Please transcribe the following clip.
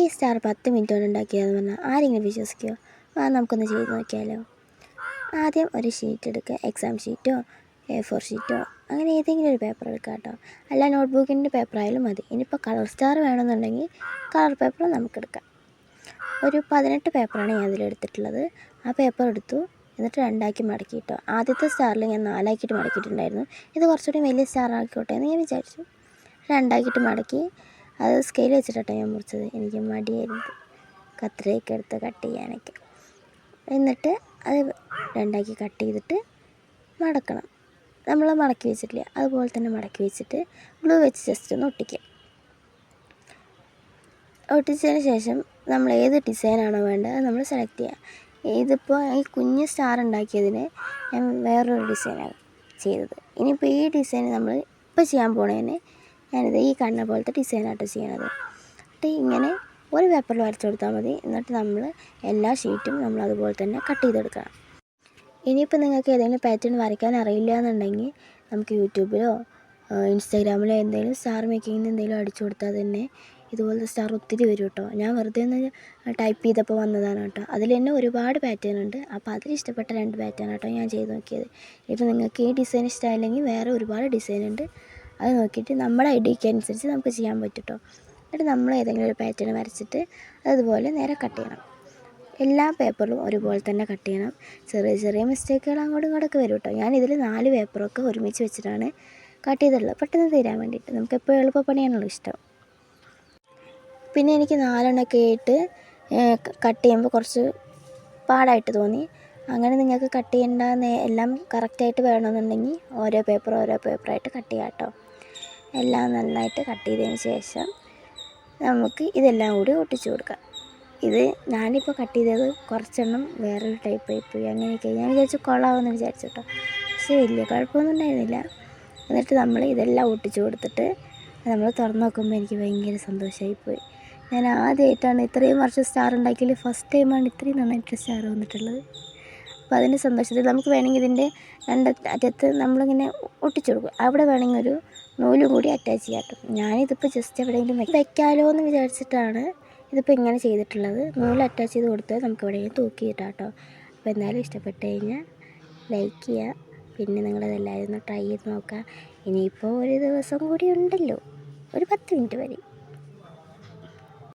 ഈ star 10 minute കൊണ്ട് ഉണ്ടാക്കിയതെന്ന് പറഞ്ഞാൽ ആരെങ്കിലും വിശ്വസിക്കുമോ? നമുക്കൊന്ന് ചെയ്ത് നോക്കിയാലോ. ആദ്യം ഒരു ഷീറ്റ് എടുക്കുക. എക്സാം ഷീറ്റോ A4 ഷീറ്റോ അങ്ങനെ ഏതെങ്കിലും ഒരു പേപ്പർ എടുക്കുക കേട്ടോ. അല്ല നോട്ട്ബുക്കിൻ്റെ പേപ്പർ ആയാലും മതി. ഇനിയിപ്പോൾ കളർ സ്റ്റാർ വേണമെന്നുണ്ടെങ്കിൽ കളർ പേപ്പർ നമുക്കെടുക്കാം. ഒരു 18 പേപ്പറാണ് ഞാൻ ഇതിലെടുത്തിട്ടുള്ളത്. ആ പേപ്പർ എടുത്തു, എന്നിട്ട് 2ആക്കി മടക്കി കേട്ടോ. ആദ്യത്തെ സ്റ്റാറിൽ ഞാൻ 4ആക്കിയിട്ട് മടക്കിയിട്ടുണ്ടായിരുന്നു. ഇത് കുറച്ചുകൂടി വലിയ സ്റ്റാർ ആക്കിക്കോട്ടെ എന്ന് ഞാൻ വിചാരിച്ചു. 2ആക്കിയിട്ട് മടക്കി. അത് സ്കെയിൽ വെച്ചിട്ടാണ് ഞാൻ മുറിച്ചത്. എനിക്ക് മടിയായിരുന്നു കത്രികയൊക്കെ എടുത്ത് കട്ട് ചെയ്യാനൊക്കെ. എന്നിട്ട് അത് 2ആക്കി കട്ട് ചെയ്തിട്ട് മടക്കണം. നമ്മൾ മടക്കി വെച്ചിട്ടില്ല അതുപോലെ തന്നെ മടക്കി വെച്ചിട്ട് ഗ്ലൂ വെച്ച് ജസ്റ്റ് ഒന്ന് ഒട്ടിക്കുക. ഒട്ടിച്ചതിന് ശേഷം നമ്മൾ ഏത് ഡിസൈനാണോ വേണ്ടത് അത് നമ്മൾ സെലക്ട് ചെയ്യുക. ഇതിപ്പോൾ ഈ കുഞ്ഞ് സ്റ്റാർ ഉണ്ടാക്കിയതിന് ഞാൻ വേറൊരു ഡിസൈനാണ് ചെയ്തത്. ഇനിയിപ്പോൾ ഈ ഡിസൈൻ നമ്മൾ ഇപ്പോൾ ചെയ്യാൻ പോണതിന് ഞാനിത് ഈ കണ്ണ പോലത്തെ ഡിസൈനായിട്ട് ചെയ്യണത്. എന്നിട്ട് ഇങ്ങനെ ഒരു പേപ്പറിൽ വരച്ചു കൊടുത്താൽ മതി. എന്നിട്ട് നമ്മൾ എല്ലാ ഷീറ്റും നമ്മൾ അതുപോലെ തന്നെ കട്ട് ചെയ്തെടുക്കണം. ഇനിയിപ്പോൾ നിങ്ങൾക്ക് ഏതെങ്കിലും പാറ്റേൺ വരയ്ക്കാൻ അറിയില്ല എന്നുണ്ടെങ്കിൽ നമുക്ക് യൂട്യൂബിലോ ഇൻസ്റ്റാഗ്രാമിലോ എന്തെങ്കിലും സ്റ്റാർ മേക്കിങ്ങിന് എന്തെങ്കിലും അടിച്ചു കൊടുത്താൽ തന്നെ ഇതുപോലത്തെ സ്റ്റാർ ഒത്തിരി വരും കേട്ടോ. ഞാൻ വെറുതെ ഒന്ന് ടൈപ്പ് ചെയ്തപ്പോൾ വന്നതാണ് കേട്ടോ. അതിൽ തന്നെ ഒരുപാട് പാറ്റേൺ ഉണ്ട്. അപ്പോൾ അതിലിഷ്ടപ്പെട്ട 2 പാറ്റേൺ കേട്ടോ ഞാൻ ചെയ്ത് നോക്കിയത്. ഇപ്പോൾ നിങ്ങൾക്ക് ഈ ഡിസൈൻ ഇഷ്ടമായില്ലെങ്കിൽ വേറെ ഒരുപാട് ഡിസൈൻ ഉണ്ട്. അത് നോക്കിയിട്ട് നമ്മുടെ ഐഡിയയ്ക്ക് അനുസരിച്ച് നമുക്ക് ചെയ്യാൻ പറ്റും കേട്ടോ. എന്നിട്ട് നമ്മൾ ഏതെങ്കിലും ഒരു പാറ്റേൺ വരച്ചിട്ട് അതുപോലെ നേരെ കട്ട് ചെയ്യണം. എല്ലാ പേപ്പറിലും ഒരുപോലെ തന്നെ കട്ട് ചെയ്യണം. ചെറിയ ചെറിയ മിസ്റ്റേക്കുകൾ അങ്ങോട്ടും ഇങ്ങോട്ടൊക്കെ വരും കേട്ടോ. ഞാനിതിൽ 4 പേപ്പറൊക്കെ ഒരുമിച്ച് വെച്ചിട്ടാണ് കട്ട് ചെയ്തിട്ടുള്ളത്, പെട്ടെന്ന് തീരാൻ വേണ്ടിയിട്ട്. നമുക്കെപ്പോൾ എളുപ്പപ്പണിയാണല്ലോ ഇഷ്ടം. പിന്നെ എനിക്ക് 4എണ്ണമൊക്കെ ആയിട്ട് കട്ട് ചെയ്യുമ്പോൾ കുറച്ച് പാടായിട്ട് തോന്നി. അങ്ങനെ നിങ്ങൾക്ക് കട്ട് ചെയ്യേണ്ട എല്ലാം കറക്റ്റായിട്ട് വേണമെന്നുണ്ടെങ്കിൽ ഓരോ പേപ്പറായിട്ട് കട്ട് ചെയ്യാം കേട്ടോ. എല്ലാം നന്നായിട്ട് കട്ട് ചെയ്തതിന് ശേഷം നമുക്ക് ഇതെല്ലാം കൂടി ഒട്ടിച്ചു കൊടുക്കാം. ഇത് ഞാനിപ്പോൾ കട്ട് ചെയ്തത് കുറച്ചെണ്ണം വേറൊരു ടൈപ്പ് ആയിപ്പോയി. അങ്ങനെയൊക്കെ ഞാൻ വിചാരിച്ചു കൊള്ളാമെന്ന് വിചാരിച്ചു കേട്ടോ. പക്ഷേ വലിയ കുഴപ്പമൊന്നും ഉണ്ടായിരുന്നില്ല. എന്നിട്ട് നമ്മൾ ഇതെല്ലാം ഒട്ടിച്ചു കൊടുത്തിട്ട് നമ്മൾ തുറന്ന് നോക്കുമ്പോൾ എനിക്ക് ഭയങ്കര സന്തോഷമായിപ്പോയി. ഞാൻ ആദ്യമായിട്ടാണ് ഇത്രയും വർഷം സ്റ്റാർ ഉണ്ടാക്കിയതിൽ ഫസ്റ്റ് ടൈമാണ് ഇത്രയും നന്നായിട്ട് സ്റ്റാർ വന്നിട്ടുള്ളത്. അപ്പോൾ അതിൻ്റെ സന്തോഷത്തിൽ നമുക്ക് വേണമെങ്കിൽ ഇതിൻ്റെ 2 അറ്റത്ത് നമ്മളിങ്ങനെ ഒട്ടിച്ചു കൊടുക്കും. അവിടെ വേണമെങ്കിൽ ഒരു നൂലും കൂടി അറ്റാച്ച് ചെയ്യാം കേട്ടോ. ഞാനിതിപ്പോൾ ജസ്റ്റ് എവിടെയെങ്കിലും വെക്കാമല്ലോ എന്ന് വിചാരിച്ചിട്ടാണ് ഇതിപ്പോൾ ഇങ്ങനെ ചെയ്തിട്ടുള്ളത്. നൂല് അറ്റാച്ച് ചെയ്ത് കൊടുത്താൽ നമുക്ക് എവിടെയെങ്കിലും തൂക്കിയിട്ടാം കേട്ടോ. അപ്പോൾ എന്തായാലും ഇഷ്ടപ്പെട്ട് കഴിഞ്ഞാൽ ലൈക്ക് ചെയ്യുക. പിന്നെ നിങ്ങളതെല്ലാവരും ഒന്ന് ട്രൈ ചെയ്ത് നോക്കുക. ഇനിയിപ്പോൾ ഒരു ദിവസം കൂടി ഉണ്ടല്ലോ, ഒരു 10 മിനിറ്റ് വരെ.